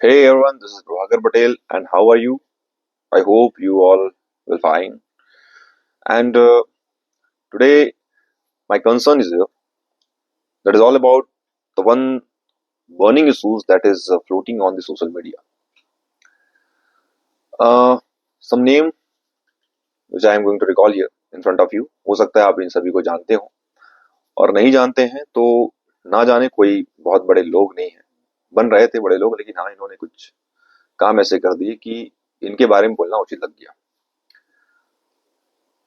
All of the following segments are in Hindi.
Hey everyone, this is Prabhakar Patel, and how are you? I hope you all will fine. And today, my concern is here. That is all about the one burning issues that is floating on the social media. Uh, some name which I am going to recall here in front of you. हो सकता है आप इन सभी को जानते हो और नहीं जानते हैं तो ना जाने कोई बहुत बड़े लोग नहीं हैं. बन रहे थे बड़े लोग लेकिन हाँ इन्होंने कुछ काम ऐसे कर दिए कि इनके बारे में बोलना उचित लग गया.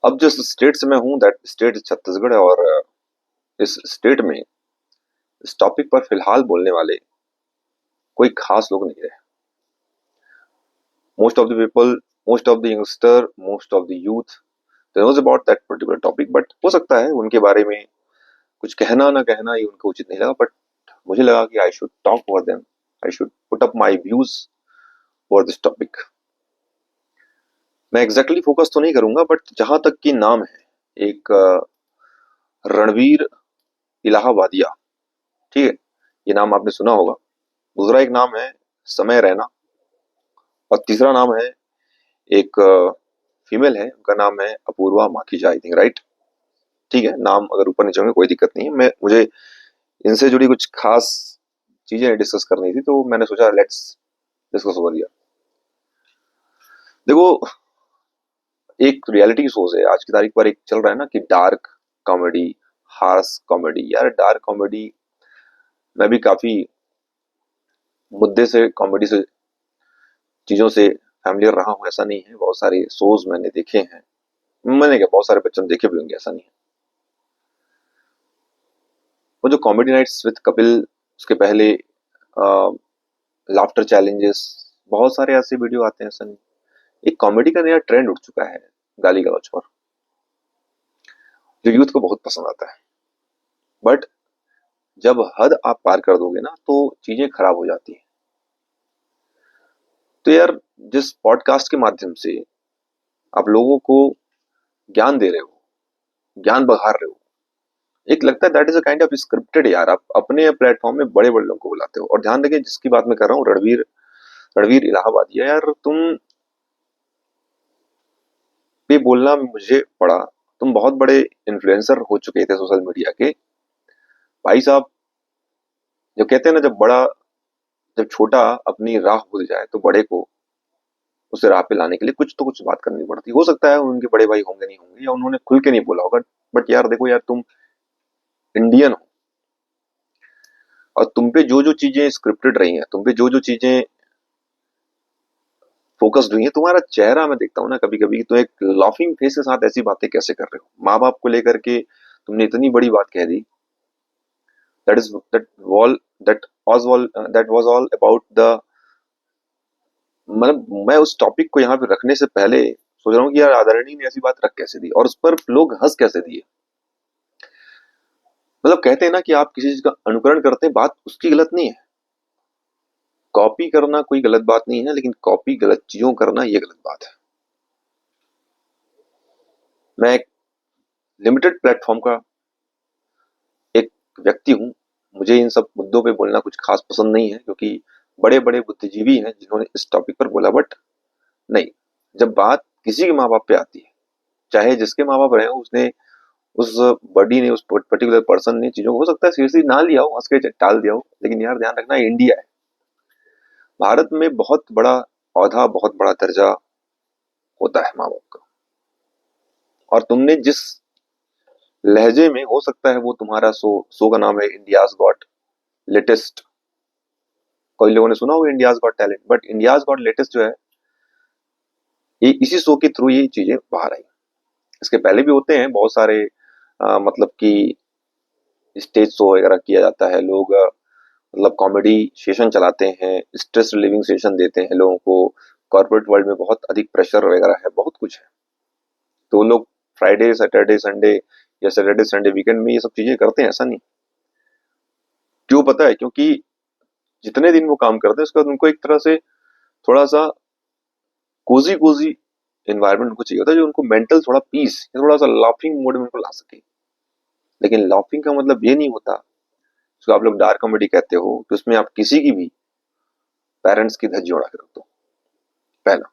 अब जिस स्टेट से मैं हूँ दैट स्टेट छत्तीसगढ़ है और इस स्टेट में इस टॉपिक पर फिलहाल बोलने वाले कोई खास लोग नहीं रहे. Most of the people, most of the youngster, most of the youth they knows about that particular topic. But हो सकता है उनके बारे में कुछ कहना ना कहना ये उनको उचित नहीं लगा. बट मुझे लगा कि I should talk over them, I should put up my views for this topic. मैं एग्जैक्टली फोकस तो नहीं करूंगा बट जहां तक की नाम है एक रणवीर इलाहाबादिया. ठीक है, ये नाम आपने सुना होगा. दूसरा एक नाम है समय रैना और तीसरा नाम है एक फीमेल है, उनका नाम है Apoorva Makhija, I think, right. ठीक है, नाम अगर ऊपर नीचे होंगे कोई दिक्कत नहीं है. मैं मुझे इनसे जुड़ी कुछ खास चीजें डिस्कस करनी थी तो मैंने सोचा लेट्स डिस्कस ओवर हियर. देखो, एक रियलिटी शोज है आज की तारीख पर, एक चल रहा है ना कि डार्क कॉमेडी, हार्श कॉमेडी. यार डार्क कॉमेडी मैं भी काफी मुद्दे से, कॉमेडी से, चीजों से फैमिलियर रहा हूँ. ऐसा नहीं है, बहुत सारे शोज मैंने देखे हैं. मैंने क्या, बहुत सारे बच्चों ने देखे भी होंगे, ऐसा नहीं है. वो जो कॉमेडी नाइट्स विद कपिल, उसके पहले लाफ्टर चैलेंजेस, बहुत सारे ऐसे वीडियो आते हैं. ऐसा नहीं, एक कॉमेडी का नया ट्रेंड उठ चुका है गाली गलौज पर, जो यूथ को बहुत पसंद आता है. बट जब हद आप पार कर दोगे ना तो चीजें खराब हो जाती हैं. तो यार, जिस पॉडकास्ट के माध्यम से आप लोगों को ज्ञान दे रहे हो, ज्ञान बघार रहे हो, एक लगता है that is a kind of scripted. यार आप अपने प्लेटफॉर्म में बड़े बड़े लोगों को बुलाते हो. और ध्यान रखिए जिसकी बात मैं कर रहा हूँ, रणवीर रणवीर इलाहाबादिया. यार तुम पे बोलना मुझे पड़ा. तुम बहुत बड़े इन्फ्लुएंसर हो चुके थे सोशल मीडिया के भाई साहब. जो कहते हैं ना, जब छोटा अपनी राह भूल जाए तो बड़े को उसे राह पे लाने के लिए कुछ तो कुछ बात करनी पड़ती. हो सकता है उनके बड़े भाई होंगे नहीं होंगे या उन्होंने खुल के नहीं बोला होगा. बट यार देखो यार, तुम इंडियन हो और तुम पे जो जो चीजें स्क्रिप्टेड रही हैं, तुम पे जो जो चीजें फोकस्ड हुई है, तुम्हारा चेहरा मैं देखता हूँ ना कभी कभी तो एक लाफिंग फेस के साथ ऐसी बातें कैसे कर रहे हो. माँ बाप को लेकर के तुमने इतनी बड़ी बात कह दी. That is that wall that was all about the, मतलब मैं उस टॉपिक को यहाँ पे रखने से पहले सोच रहा हूँ कि यार आदरणीय ने ऐसी बात रख कैसे दी और उस पर लोग हंस कैसे दिए. मतलब कहते हैं ना कि आप किसी चीज का अनुकरण करते हैं, बात उसकी गलत नहीं है. कॉपी करना कोई गलत बात नहीं है, लेकिन कॉपी गलत चीजों करना ये गलत बात है. मैं एक लिमिटेड प्लेटफॉर्म का एक व्यक्ति हूँ. मुझे इन सब मुद्दों पे बोलना कुछ खास पसंद नहीं है क्योंकि बड़े बड़े बुद्धिजीवी हैं जिन्होंने इस टॉपिक पर बोला. बट नहीं, जब बात किसी के माँ बाप पे आती है, चाहे जिसके माँ बाप रहे हो, उसने, उस बडी ने, उस पर्टिकुलर पर्सन ने चीजों को हो सकता है सीरियसली ना लिया हो, हंस के टाल दिया हो. लेकिन यार ध्यान रखना, इंडिया है, भारत में बहुत बड़ा औहदा, बहुत बड़ा दर्जा होता है माँ बाप का. और तुमने जिस लहजे में, हो सकता है वो तुम्हारा शो का नाम है इंडियाज गॉट लेटेस्ट. कई लोगों ने सुना होगा India's got talent. But India's got latest जो है, ये इसी शो के थ्रू ये चीजें बाहर आई. इसके पहले भी होते हैं बहुत सारे, मतलब कि स्टेज शो वगैरह किया जाता है. लोग मतलब कॉमेडी सेशन चलाते हैं, स्ट्रेस रिलीविंग सेशन देते हैं लोगों को. कॉर्पोरेट वर्ल्ड में बहुत अधिक प्रेशर वगैरह है, बहुत कुछ है, तो लोग फ्राइडे सैटरडे संडे या सैटरडे संडे वीकेंड में ये सब चीजें करते हैं. ऐसा नहीं, क्यों पता है? क्योंकि जितने दिन वो काम करते हैं उसके बाद उनको एक तरह से थोड़ा सा कोजी कोजी एनवायरनमेंट उनको चाहिए होता है, जो उनको मेंटल थोड़ा पीस, थोड़ा सा लाफिंग मोड में उनको ला सके. लेकिन लाफिंग का मतलब ये नहीं होता, जो आप लोग डार्क कॉमेडी कहते हो, कि उसमें आप किसी की भी पेरेंट्स की धज्जी उड़ा के रख दो, पहला।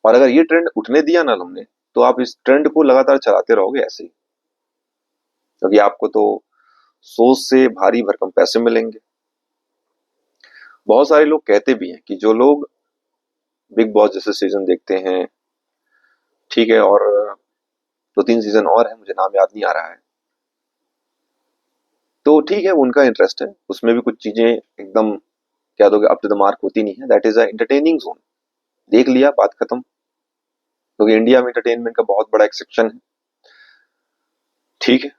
और अगर ये ट्रेंड उठने दिया ना तुमने, तो आप इस ट्रेंड को लगातार चलाते रहोगे ऐसे ही, क्योंकि आपको तो सोच से भारी भरकम पैसे मिलेंगे। बहुत सारे लोग कहते भी हैं कि जो लोग बिग बॉस जैसे सीजन देखते हैं, ठीक है, और 2-3 सीजन और है, मुझे नाम याद नहीं आ रहा है, तो ठीक है, उनका इंटरेस्ट है उसमें भी, कुछ चीजें एकदम क्या दोगे अप टू द मार्क होती नहीं है, that is a entertaining zone. देख लिया, बात खत्म। क्योंकि इंडिया में एंटरटेनमेंट का बहुत बड़ा एक सेक्शन है, ठीक है।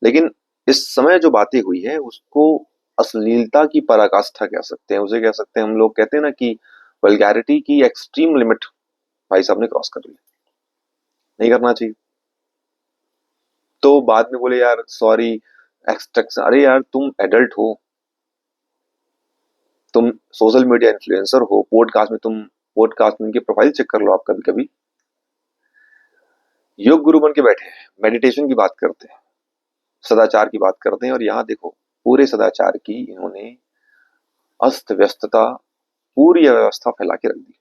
लेकिन इस समय जो बातें हुई है उसको अश्लीलता की पराकाष्ठा कह सकते हैं, उसे कह सकते हैं, हम लोग कहते हैं ना कि वल्गैरिटी की एक्सट्रीम लिमिट भाई साहब ने क्रॉस कर ली। नहीं करना चाहिए। तो बाद में बोले यार सॉरी एक्सट्रैक्शन, अरे यार तुम एडल्ट हो, तुम सोशल मीडिया इन्फ्लुएंसर हो, पॉडकास्ट में उनकी प्रोफाइल चेक कर लो आप कभी कभी। योग गुरु बन के बैठे हैं, मेडिटेशन की बात करते हैं, सदाचार की बात करते हैं, और यहाँ देखो पूरे सदाचार की इन्होंने अस्त व्यस्तता, पूरी अव्यवस्था फैला के रख दी।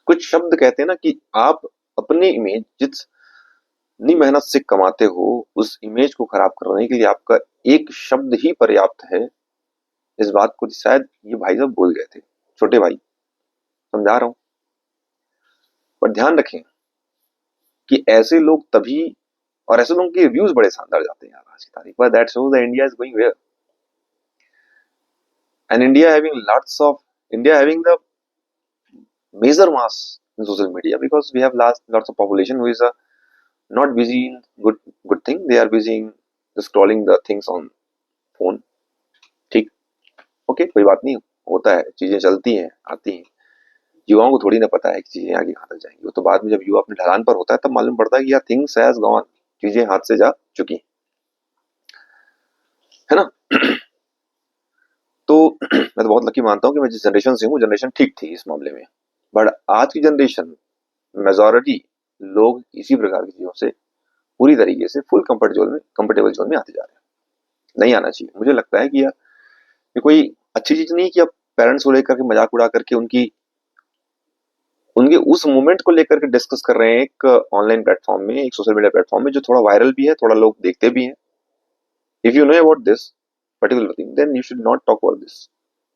कुछ शब्द कहते हैं ना कि आप अपनी इमेज जितनी मेहनत से कमाते हो, उस इमेज को खराब करने के लिए आपका एक शब्द ही पर्याप्त है। इस बात को शायद ये भाई साहब भूल गए थे, छोटे भाई, समझा रहा हूं। पर ध्यान रखें कि ऐसे लोग तभी, और ऐसे लोगों के रिव्यूज बड़े शानदार जाते हैं यार आज की तारीख पर, that shows the India is going where, and India having the major mass in social media, because we have lots of population who is not busy in good thing, they are busy in scrolling the things on phone, ठीक, ओके, कोई बात नहीं, होता है, चीजें चलती हैं आती हैं। युवाओं को थोड़ी ना पता है कि चीजें आगे कहाँ तक जाएंगी, वो तो बाद में जब युवा अपने ढलान पर होता है तब मालूम पड़ता है कि यार थिंग्स हैज गॉन, चीजें हाथ से जा चुकी है ना। तो मैं तो बहुत लकी मानता हूँ कि मैं जिस जनरेशन से हूँ, जनरेशन ठीक थी इस मामले में। बट आज की जनरेशन, मेजोरिटी लोग इसी प्रकार की चीजों से पूरी तरीके से फुल कंफर्टेबल जोन में आते जा रहे हैं। नहीं आना चाहिए। मुझे लगता है कि यार ये कोई अच्छी चीज नहीं कि आप पेरेंट्स को लेकर के मजाक उड़ा करके उनकी उनके उस मोमेंट को लेकर के डिस्कस कर रहे हैं एक ऑनलाइन प्लेटफॉर्म में, एक सोशल मीडिया प्लेटफॉर्म में, जो थोड़ा वायरल भी है, थोड़ा लोग देखते भी हैं। If you know about this particular thing, then you should not talk about this,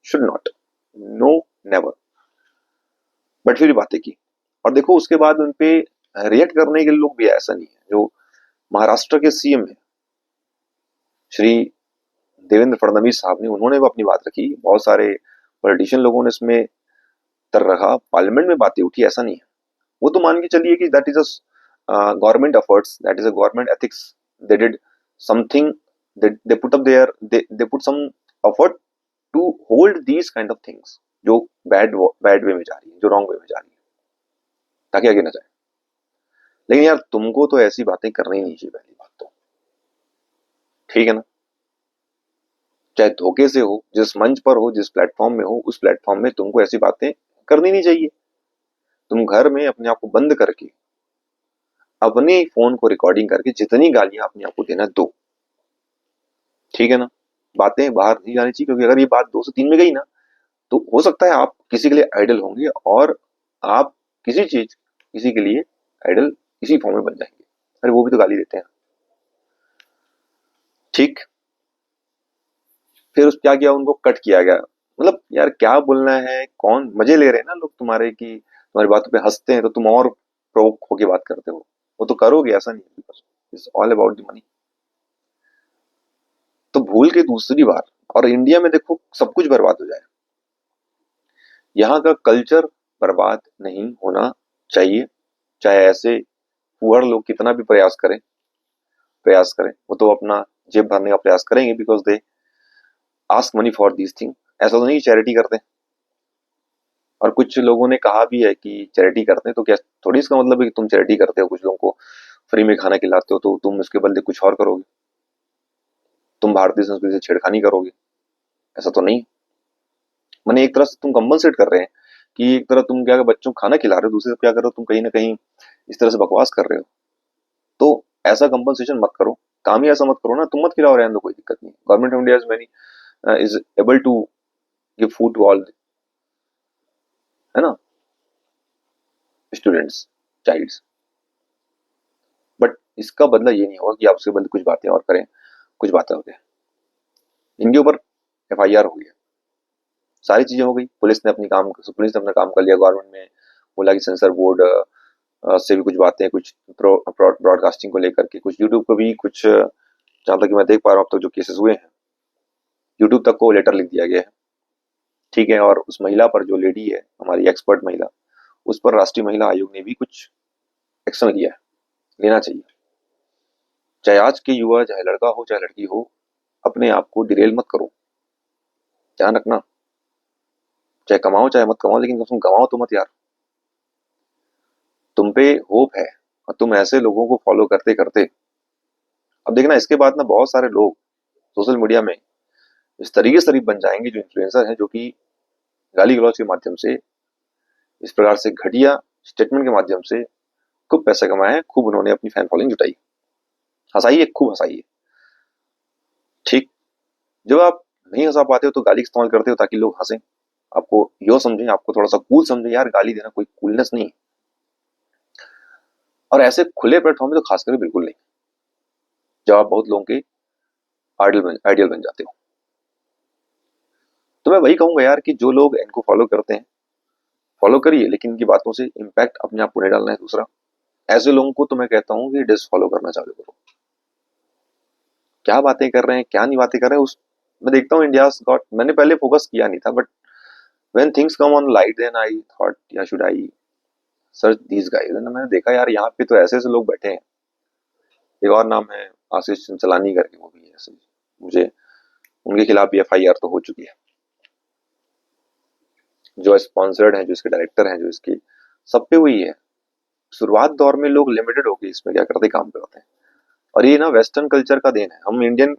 should not, no, never. But फिर बातें की, और देखो उसके बाद उनपे रिएक्ट करने के लोग भी, ऐसा नहीं है। जो महाराष्ट्र के सीएम है श्री देवेंद्र फडणवीस साहब ने, उन्होंने वो अपनी बात रखी, बहुत सारे पॉलिटिशियन लोगों ने इसमें तर रखा, पार्लियामेंट में बातें उठी, ऐसा नहीं है। वो तो मान के चलिए कि that is a government efforts, that is a government ethics, they did something, they put up there, they put some effort to hold these kind of things, जो बैड वे में जा रही है, जो रॉन्ग वे में जा रही है, ताकि आगे ना जाए। लेकिन यार तुमको तो ऐसी बातें करनी ही नहीं चाहिए, पहली बात तो, ठीक है ना। चाहे धोखे से हो, जिस मंच पर हो, जिस प्लेटफॉर्म में हो, उस प्लेटफॉर्म में तुमको ऐसी बातें करनी नहीं चाहिए। तुम घर में अपने आप को बंद करके अपने फोन को रिकॉर्डिंग करके जितनी गालियां अपने आप को देना दो, ठीक है ना। बातें बाहर नहीं जानी चाहिए, क्योंकि अगर ये बात 2 से 3 में गई ना, तो हो सकता है आप किसी के लिए आइडल होंगे, और आप किसी के लिए आइडल इसी फॉर्म में बन जाएंगे। अरे वो भी तो गाली देते हैं, ठीक। फिर उस क्या किया, उनको कट किया गया। मतलब यार क्या बोलना है, कौन मजे ले रहे हैं ना लोग तुम्हारे, की तुम्हारी बातों पे हंसते हैं, तो तुम और प्रोवोक होके बात करते हो। वो तो करोगे, ऐसा नहीं है, it's all about the money. तो भूल के दूसरी बार, और इंडिया में देखो सब कुछ बर्बाद हो जाए, यहाँ का कल्चर बर्बाद नहीं होना चाहिए। चाहे ऐसे पुअर लोग कितना भी प्रयास करें, वो तो अपना जेब भरने का प्रयास करेंगे, because they ask money for these thing. ऐसा तो नहीं चैरिटी करते। और कुछ लोगों ने कहा भी है कि चैरिटी करते हैं, तो क्या थोड़ी इसका मतलब है कि तुम चैरिटी करते हो, कुछ लोगों को फ्री में खाना खिलाते हो, तो तुम उसके बदले कुछ और करोगे, तुम भारतीय संस्कृति से छेड़खानी करोगे, ऐसा तो नहीं। मैंने एक तरह से तुम कंपनसेट कर रहे हैं, कि एक तरह तुम क्या बच्चों को खाना खिला रहे हो, दूसरी तरफ क्या कर रहे हो, तुम कहीं ना कहीं इस तरह से बकवास कर रहे हो। तो ऐसा कंपनसेशन मत करो, काम ही ऐसा मत करो ना, तुम मत खिलाओ, रहने दो, कोई दिक्कत नहीं। Government of India is able to give food to all, है ना, स्टूडेंट्स, चाइल्ड्स। बट इसका बदला ये नहीं होगा कि आप उसके बदले कुछ बातें और करें, कुछ बातें हो गए, इनके ऊपर एफआईआर हो गया, सारी चीजें हो गई, पुलिस ने अपना काम कर लिया, गवर्नमेंट में बोला कि सेंसर बोर्ड से भी कुछ बातें, कुछ ब्रॉडकास्टिंग को लेकर के, कुछ यूट्यूब को भी, कुछ जहां तक कि मैं देख पा रहा हूँ अब तक जो केसेस हुए हैं, यूट्यूब तक को लेटर लिख दिया गया है, ठीक है। और उस महिला पर, जो लेडी है हमारी एक्सपर्ट महिला, उस पर राष्ट्रीय महिला आयोग ने भी कुछ एक्शन लिया है, लेना चाहिए। चाहे आज के युवा, चाहे लड़का हो चाहे लड़की हो, अपने आप को डिरेल मत करो, ध्यान रखना, चाहे कमाओ चाहे मत कमाओ, लेकिन कम से कम गवाओ तो मत यार। तुम पे होप है और तुम ऐसे लोगों को फॉलो करते करते, अब देखना इसके बाद ना बहुत सारे लोग सोशल मीडिया में इस तरीके से बन जाएंगे, जो इन्फ्लुएंसर हैं, जो कि गाली गलौज के माध्यम से, इस प्रकार से घटिया स्टेटमेंट के माध्यम से खूब पैसा कमाया है, खूब उन्होंने अपनी फैन फॉलोइंग जुटाई, हंसाई है, खूब हंसाई है, ठीक। जब आप नहीं हंसा पाते हो तो गाली इस्तेमाल करते हो ताकि लोग हंसें, आपको यो समझें, आपको थोड़ा सा कूल समझे, यार गाली देना कोई कूलनेस नहीं है। और ऐसे खुले प्लेटफॉर्म में तो खास करके बिल्कुल नहीं, जब आप बहुत लोगों के आइडियल बन जाते हो। तो मैं वही कहूंगा यार कि जो लोग इनको फॉलो करते हैं, फॉलो करिए, लेकिन इनकी बातों से इम्पैक्ट अपने आप को नहीं डालना है। दूसरा, ऐसे लोगों को तो मैं कहता हूँ कि डिसफॉलो करना चालू करो, क्या बातें कर रहे हैं, क्या नहीं बातें कर रहे हैं, उस मैं देखता हूँ इंडिया गॉट, मैंने पहले फोकस किया नहीं था, but when things come on light then I thought या should I search these guys, मैंने देखा यार यहाँ पे तो ऐसे ऐसे लोग बैठे हैं। एक और नाम है आशीष चंचलानी करके, वो भी है ऐसे, मुझे उनके खिलाफ भी एफआईआर तो हो चुकी है, जो स्पॉन्सर्ड है, जो इसके डायरेक्टर हैं, जो इसके सब पे हुई है। शुरुआत दौर में लोग लिमिटेड होके इसमें क्या करते, काम पे होते हैं, और ये ना वेस्टर्न कल्चर का देन है। हम इंडियन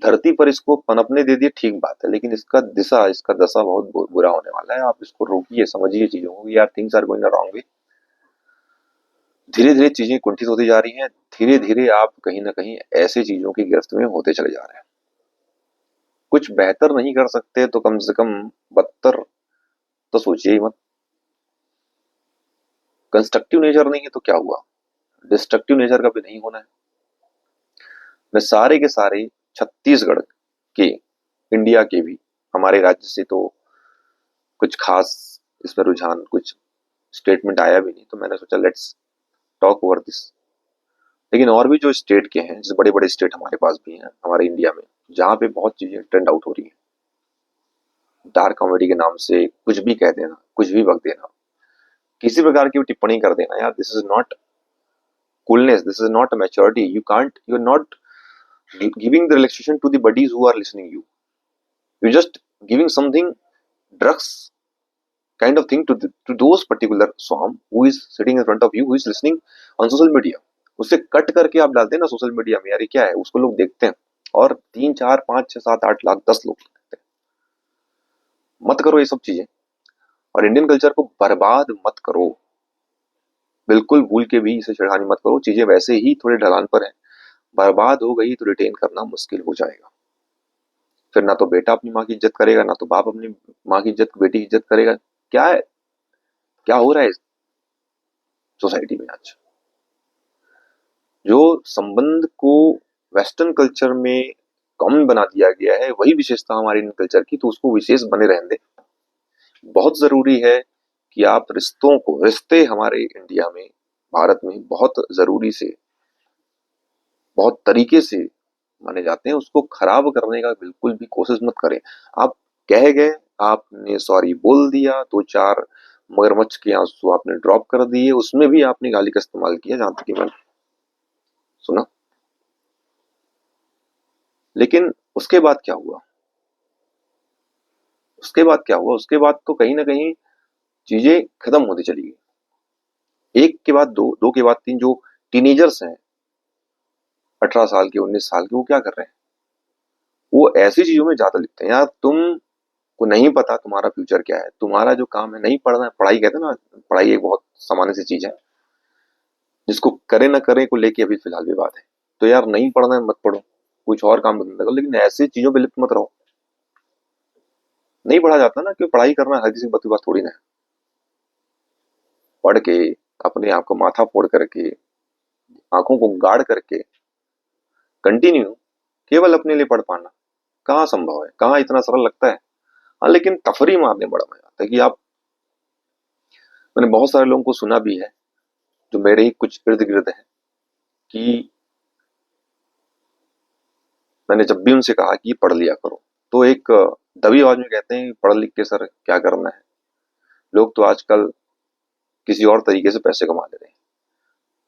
धरती पर इसको पनपने दे दिए, ठीक बात है, लेकिन इसका दशा बहुत बुरा होने वाला है। आप इसको रोकिए, समझिए चीजों को, यार things are going wrong way. धीरे धीरे चीजें कुंठित होती जा रही हैं, धीरे धीरे आप कहीं ना कहीं ऐसी चीजों की गिरफ्त में होते चले जा रहे हैं। कुछ बेहतर नहीं कर सकते तो कम से कम बदतर तो सोचिए ही मत। कंस्ट्रक्टिव नेचर नहीं है तो क्या हुआ, डिस्ट्रक्टिव नेचर का भी नहीं होना है। मैं सारे के सारे छत्तीसगढ़ के, इंडिया के भी, हमारे राज्य से तो कुछ खास इसमें रुझान, कुछ स्टेटमेंट आया भी नहीं, तो मैंने सोचा लेट्स टॉक ओवर दिस। लेकिन और भी जो स्टेट के हैं, जैसे बड़े बड़े स्टेट हमारे पास भी हैं हमारे इंडिया में, जहाँ पे बहुत चीजें ट्रेंड आउट हो रही है, डार्क कॉमेडी के नाम से कुछ भी कह देना, कुछ भी बक देना, किसी प्रकार की भी टिप्पणी कर देना, यार this is not coolness, this is not a maturity, you're not giving the relaxation to the buddies who are listening you're just giving something, drugs kind of thing to those particular swarm who is sitting in front of you, who is listening on social media। उससे कट करके आप डालते हैं ना सोशल मीडिया में, यार ये क्या है, उसको लोग देखते हैं, और 3 4 5 6 7 8 लाख 10 लोग देखते हैं। मत करो ये सब चीजें, और इंडियन कल्चर को बर्बाद मत करो, बिल्कुल भूल के भी इसे छेड़खानी मत करो। चीजें वैसे ही थोड़े ढलान पर है, बर्बाद हो गई तो रिटेन करना मुश्किल हो जाएगा। फिर ना तो बेटा अपनी माँ की इज्जत करेगा, ना तो बाप अपनी माँ की इज्जत, बेटी की इज्जत करेगा। क्या है, क्या हो रहा है सोसाइटी में आज? जो संबंध को वेस्टर्न कल्चर में कॉमन बना दिया गया है, वही विशेषता हमारे इंडियन कल्चर की, तो उसको विशेष बने रहने दे। बहुत जरूरी है कि आप रिश्ते हमारे इंडिया में, भारत में बहुत जरूरी से, बहुत तरीके से माने जाते हैं, उसको खराब करने का बिल्कुल भी कोशिश मत करें। आप कह गए, आपने सॉरी बोल दिया, 2 4 मगरमच्छ के आंसू आपने ड्रॉप कर दिए, उसमें भी आपने गाली का इस्तेमाल किया, जहां तक कि मैंने सुना। लेकिन उसके बाद क्या हुआ, उसके बाद क्या हुआ, उसके बाद तो कहीं ना कहीं चीजें खत्म होती चली गई, एक के बाद दो, दो के बाद तीन। जो टीनेजर्स हैं, 18 साल के, 19 साल के, वो क्या कर रहे हैं, वो ऐसी चीजों में ज्यादा लिखते हैं। यार तुम को नहीं पता तुम्हारा फ्यूचर क्या है, तुम्हारा जो काम है, नहीं पढ़ना है, पढ़ाई कहते हैं ना, पढ़ाई एक बहुत सामान्य सी चीज है, जिसको करे ना करे को लेके अभी फिलहाल विवाद है। तो यार नहीं पढ़ना है मत पढ़ो, कुछ और काम धंधा करो, लेकिन ऐसी चीजों पे लिप्त मत रहो। नहीं पढ़ा जाता ना, कि पढ़ाई करना हर किसी की बात थोड़ी ना है। पढ़ के अपने आप को माथा फोड़ करके, आंखों को गाढ़ करके कंटिन्यू केवल अपने लिए पढ़ पाना कहाँ संभव है, कहाँ इतना सरल लगता है। हाँ, लेकिन तफरी मारने बड़ा मजा आता है कि आप, मैंने बहुत सारे लोगों को सुना भी है जो मेरे ही कुछ इर्द गिर्द है, कि मैंने जब भी उनसे कहा कि पढ़ लिया करो, तो एक दबी आवाज में कहते हैं पढ़ लिख के सर क्या करना है, लोग तो आजकल किसी और तरीके से पैसे कमा ले रहे हैं,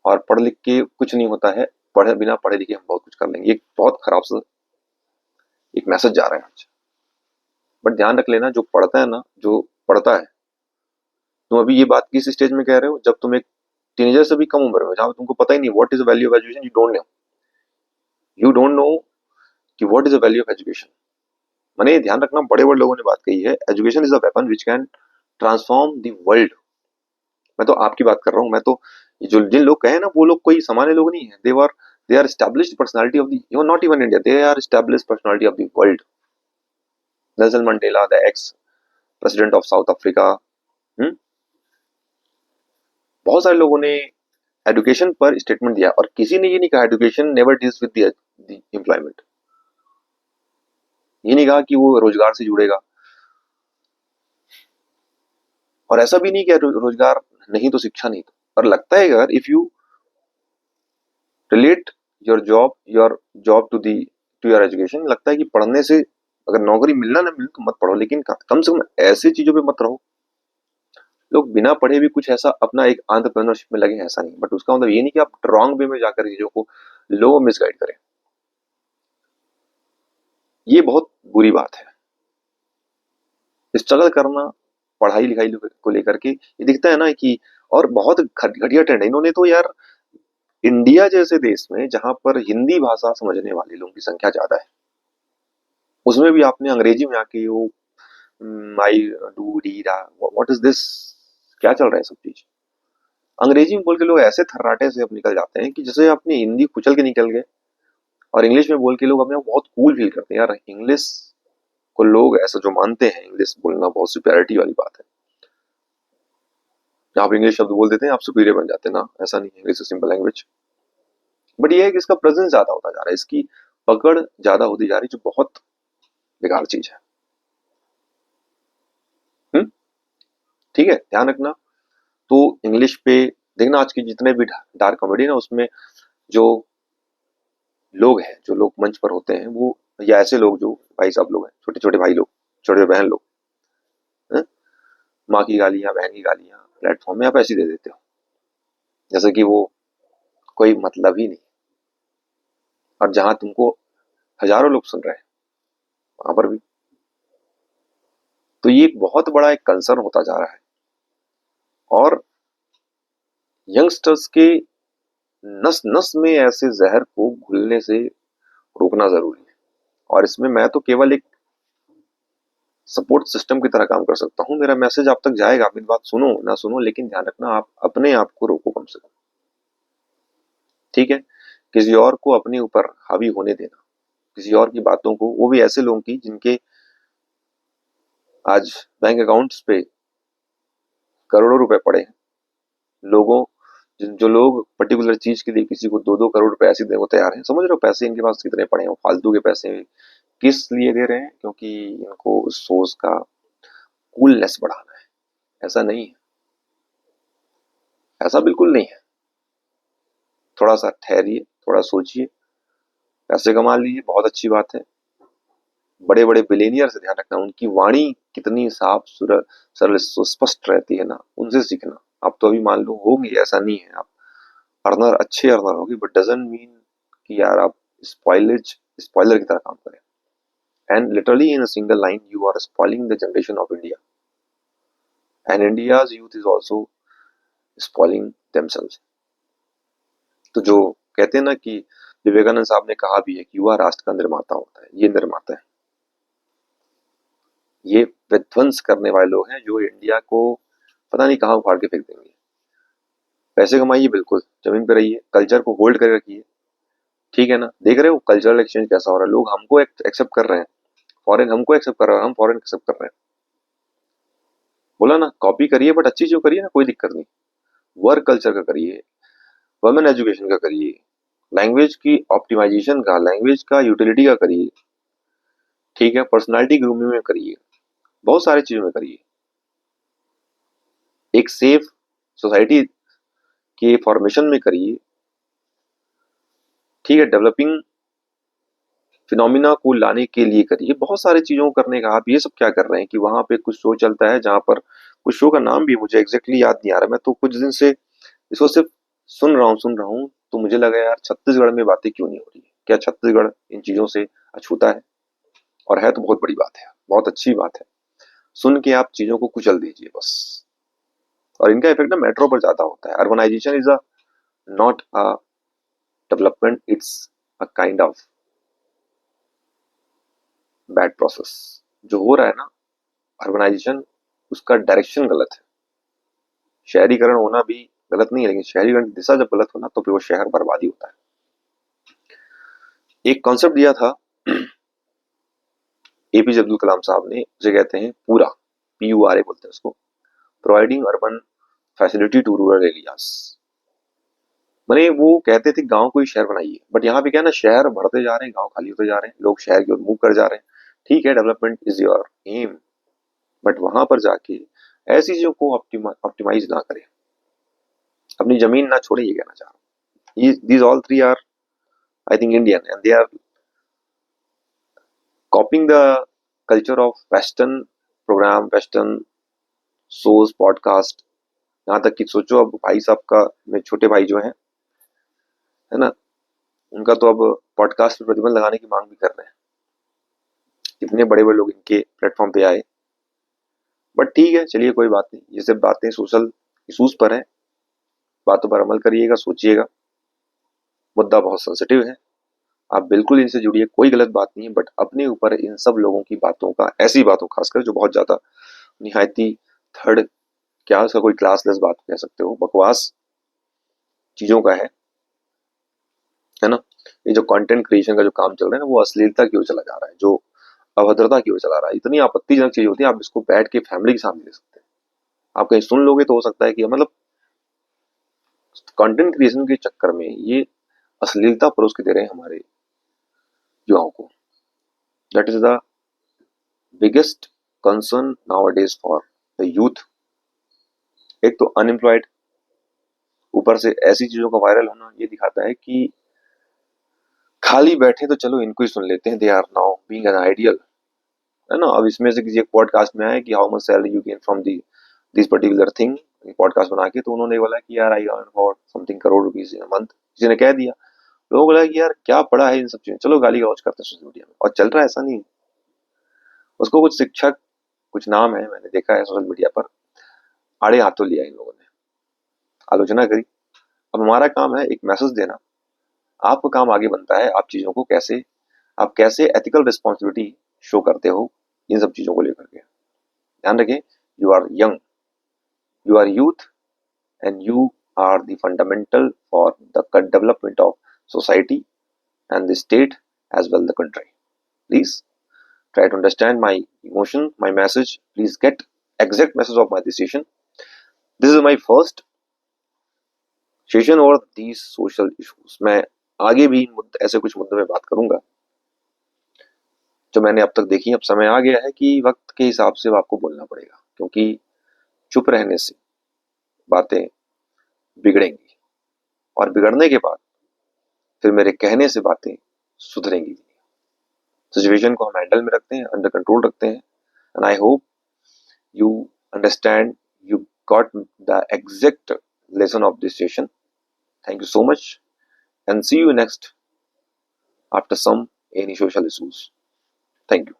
और पढ़ लिख के कुछ नहीं होता है, पढ़े बिना पढ़े लिखे हम बहुत कुछ कर लेंगे। एक बहुत खराब सा एक मैसेज जा रहा है आज। बट ध्यान रख लेना, जो पढ़ता है ना, जो पढ़ता है, तुम अभी ये बात किस स्टेज में कह रहे हो, जब तुम एक टीनेजर से भी कम उम्र में, जहां तुमको पता ही नहीं what is the value of education, you don't know कि what is the value of education. मैंने ध्यान रखना, बड़े बड़े लोगों ने बात कही है, education is a weapon which can transform the world. मैं तो आपकी बात कर रहा हूँ, मैं तो, ये जो जिन लोग कहे ना, वो लोग कोई सामान्य लोग नहीं है, they are established personality of the, you not even India, they are established personality of the world. Nelson Mandela, the ex president of South Africa, बहुत सारे लोगों ने एजुकेशन पर स्टेटमेंट दिया, और किसी ने ये नहीं कहा education never deals with the employment. ये नहीं कहा कि वो रोजगार से जुड़ेगा, और ऐसा भी नहीं कि रोजगार नहीं तो शिक्षा नहीं तो। और लगता है अगर if you relate your job to your education, लगता है कि पढ़ने से अगर नौकरी मिलना ना मिले तो मत पढ़ो, लेकिन कम से कम ऐसी चीजों पे मत रहो। लोग बिना पढ़े भी कुछ ऐसा अपना एक एंटरप्रेन्योरशिप में लगे हैं, ऐसा नहीं, बट उसका मतलब ये नहीं कि आप रॉन्ग वे में जाकर चीजों को लो मिसगाइड करें। ये बहुत बुरी बात है, स्ट्रगल करना पढ़ाई लिखाई को लेकर के, ये दिखता है ना कि, और बहुत घटिया ट्रेंड है। इन्होंने तो यार, इंडिया जैसे देश में जहां पर हिंदी भाषा समझने वाले लोगों की संख्या ज्यादा है, उसमें भी आपने अंग्रेजी में आके वो माई डू डी रा, व्हाट इज दिस, क्या चल रहा है सब चीज अंग्रेजी में बोल के। लोग ऐसे थर्राटे से अब निकल जाते हैं कि जैसे अपनी हिंदी कुचल के निकल गए, और इंग्लिश में बोल के लोग अपने आप बहुत कूल फील करते हैं। यार इंग्लिश को लोग ऐसा जो मानते हैं, इंग्लिश बोलना बहुत सुपेरिटी वाली बात है, आप इंग्लिश शब्द बोल देते हैं आप सुपीरियर बन जाते हैं ना, ऐसा नहीं है, इंग्लिश सिंपल लैंग्वेज। बट ये है कि इसका प्रेजेंस ज्यादा होता जा रहा है, इसकी पकड़ ज्यादा होती जा रही है, जो बहुत बेकार चीज है। हम्म, ठीक है, ध्यान रखना। तो इंग्लिश पे देखना, आज के जितने भी डार्क कॉमेडी ना, उसमें जो लोग हैं, जो लोग मंच पर होते हैं, वो, या ऐसे लोग जो भाई साहब लोग हैं, छोटे छोटे भाई लोग, छोटे बहन लोग, हैं? माँ की गालियां, बहन की गालियां प्लेटफॉर्म में आप ऐसी दे देते हो जैसे कि वो कोई मतलब ही नहीं, और जहां तुमको हजारों लोग सुन रहे हैं वहां पर भी। तो ये एक बहुत बड़ा एक कंसर्न होता जा रहा है, और यंगस्टर्स के नस नस में ऐसे जहर को घुलने से रोकना जरूरी है। और इसमें मैं तो केवल एक सपोर्ट सिस्टम की तरह काम कर सकता हूँ। मेरा मैसेज आप तक जाएगा, आप मेरी बात सुनो ना सुनो, लेकिन ध्यान रखना, आप अपने आप को रोको कम से कम, ठीक है। किसी और को अपने ऊपर हावी होने देना, किसी और की बातों को, वो भी ऐसे लोगों की जिनके आज बैंक अकाउंट्स पे करोड़ों रुपए पड़े हैं, लोगों, जो लोग पर्टिकुलर चीज के लिए किसी को 2-2 करोड़ रुपए ऐसे देने को तैयार हैं, समझ रहे हो पैसे इनके पास कितने पड़े हैं, फालतू के पैसे किस लिए दे रहे हैं, क्योंकि इनको उस सोर्स का कूलनेस बढ़ाना है। ऐसा नहीं है, ऐसा बिल्कुल नहीं है। थोड़ा सा ठहरिए, थोड़ा सोचिए, पैसे कमा लीजिए, बहुत अच्छी बात है। बड़े बड़े बिलेनियर से ध्यान रखना, उनकी वाणी कितनी साफ सरल सुस्पष्ट रहती है ना, उनसे सीखना। आप तो अभी मान लो होंगे, ऐसा नहीं है, आप अर्नर, अच्छे अर्नर होगी, बट डजंट मीन कि यार आप स्पॉइलर की तरह काम करें। And literally in a single line you are spoiling the generation of India, and India's youth is also spoiling themselves. तो जो कहते हैं ना कि विवेकानंद साहब ने कहा भी है कि युवा राष्ट्र का निर्माता होता है, ये निर्माता है, ये विध्वंस करने वाले लोग हैं जो इंडिया को पता नहीं कहाँ उखाड़ के फेंक देंगे। पैसे कमाइए, बिल्कुल जमीन पे रहिए, कल्चर को होल्ड करके रखिए, ठीक है ना। देख रहे हो कल्चरल एक्सचेंज कैसा हो रहा है, लोग हमको एक्सेप्ट कर रहे हैं, फॉरेन हमको एक्सेप्ट कर रहा है, हम फॉरेन एक्सेप्ट कर रहे हैं। बोला ना, कॉपी करिए बट अच्छी चीज करिए ना, कोई दिक्कत नहीं। वर्क कल्चर का करिए, वुमेन एजुकेशन का करिए, लैंग्वेज की ऑप्टिमाइजेशन का, लैंग्वेज का यूटिलिटी का करिए, ठीक है, पर्सनालिटी ग्रूमिंग में करिए, बहुत सारी चीजों में करिए। एक सेफ सोसाइटी के फॉर्मेशन में करिए, ठीक है, डेवलपिंग फिनोमिना को लाने के लिए करिए, बहुत सारी चीजों को करने का। आप ये सब क्या कर रहे हैं कि वहां पे कुछ शो चलता है, जहां पर कुछ शो का नाम भी मुझे एग्जैक्टली याद नहीं आ रहा, मैं तो कुछ दिन से इसको सिर्फ सुन रहा हूँ, तो मुझे लगा यार छत्तीसगढ़ में बातें क्यों नहीं हो रही है, क्या छत्तीसगढ़ इन चीजों से अछूता है? और है तो बहुत बड़ी बात है, बहुत अच्छी बात है। सुन के आप चीजों को कुचल दीजिए बस। और इनका इफेक्ट ना मेट्रो पर ज्यादा होता है। Urbanization is a not a development, it's a kind of bad process. जो हो रहा है ना अर्बनाइजेशन, उसका डायरेक्शन गलत है। शहरीकरण होना भी गलत नहीं है, लेकिन शहरीकरण की दिशा जब गलत हो ना, तो फिर वो शहर बर्बादी होता है। एक कॉन्सेप्ट दिया था एपीजे अब्दुल कलाम साहब ने, उसे कहते हैं पूरा, PURA बोलते हैं उसको, providing urban facility to rural areas. मैंने वो कहते थे गांव को ही शहर बनाइए, बट यहाँ पे क्या है ना, शहर बढ़ते जा रहे हैं, गांव खाली होते जा रहे हैं, लोग शहर की ओर मूव कर जा रहे हैं। ठीक है, development is your aim, but वहां पर जाके ऐसी चीजों को ऑप्टिमाइज ना करें, अपनी जमीन ना छोड़े, ये कहना चाह रहा हूँ। These all three are I think Indian, and they are copying the culture of western program, western shows, podcast. यहाँ तक कि सोचो, अब भाई साहब का, मेरे छोटे भाई जो है ना, उनका तो अब पॉडकास्ट पर प्रतिबंध लगाने की मांग भी कर रहे हैं। इतने बड़े बड़े लोग इनके प्लेटफॉर्म पे आए, बट ठीक है, चलिए कोई बात नहीं, ये सब बातें सोशल इशूज पर है, बातों पर अमल करिएगा, सोचिएगा। मुद्दा बहुत सेंसिटिव है, आप बिल्कुल इनसे जुड़िए, कोई गलत बात नहीं है, बट अपने ऊपर इन सब लोगों की बातों का, ऐसी बातों खासकर जो बहुत ज्यादा निहायती थर्ड, क्या उसका कोई क्लासलेस बात कह सकते हो, बकवास चीजों का है ना। ये जो कंटेंट क्रिएशन का जो काम चल रहा है ना, वो अश्लीलता की ओर चला जा रहा है, जो अभद्रता की ओर चला रहा है। इतनी आपत्तिजनक चीज होती है, आप इसको बैठ के फैमिली के सामने दे सकते हैं। आप कहीं सुन लोगे तो हो सकता है कि मतलब कंटेंट क्रिएशन के चक्कर में ये अश्लीलता परोस के दे रहे हैं हमारे युवाओं को। That is the biggest concern now days for the youth. एक तो अनएम्प्लॉयड, ऊपर से ऐसी चीजों का वायरल होना, ये दिखाता है कि खाली बैठे तो चलो इनको ही सुन लेते हैं, they are now being an ideal, है ना। अब इसमें से किसी एक पॉडकास्ट में आया कि how much salary you gain from the this particular thing, podcast बना के, तो उन्होंने बोला कि यार I earn for something crore rupees in a month, किसी ने कह दिया। लोगों को लगा कि यार क्या पड़ा है इन सब चीजों, चलो गाली गलौज करते हैं सोशल मीडिया में, और चल रहा है, ऐसा नहीं। उसको कुछ शिक्षक, कुछ नाम है, मैंने देखा है सोशल मीडिया पर, आड़े हाथों लिया इन लोगों ने, आलोचना करी। अब हमारा काम है एक मैसेज देना, आपका काम आगे बनता है, आप चीजों को कैसे, आप कैसे एथिकल रिस्पॉन्सिबिलिटी शो करते हो इन सब चीजों को लेकर के। ध्यान रखें, you are young, you are youth, and you are the fundamental for the development of society and the state as well the country. Please try to understand my emotion, my message. Please get exact message of my decision. This is my first session over these social issues. मैं आगे भी ऐसे कुछ मुद्दों में बात करूंगा जो मैंने अब तक देखी। अब समय आ गया है कि वक्त के हिसाब से आपको बोलना पड़ेगा, क्योंकि चुप रहने से बातें बिगड़ेंगी, और बिगड़ने के बाद फिर मेरे कहने से बातें सुधरेंगी भी नहीं। सिचुएशन को हम हैंडल में रखते हैं, अंडर कंट्रोल रखते हैं, and I hope you understand, you got the exact lesson of this session. Thank you so much, and see you next after some any social issues. Thank you.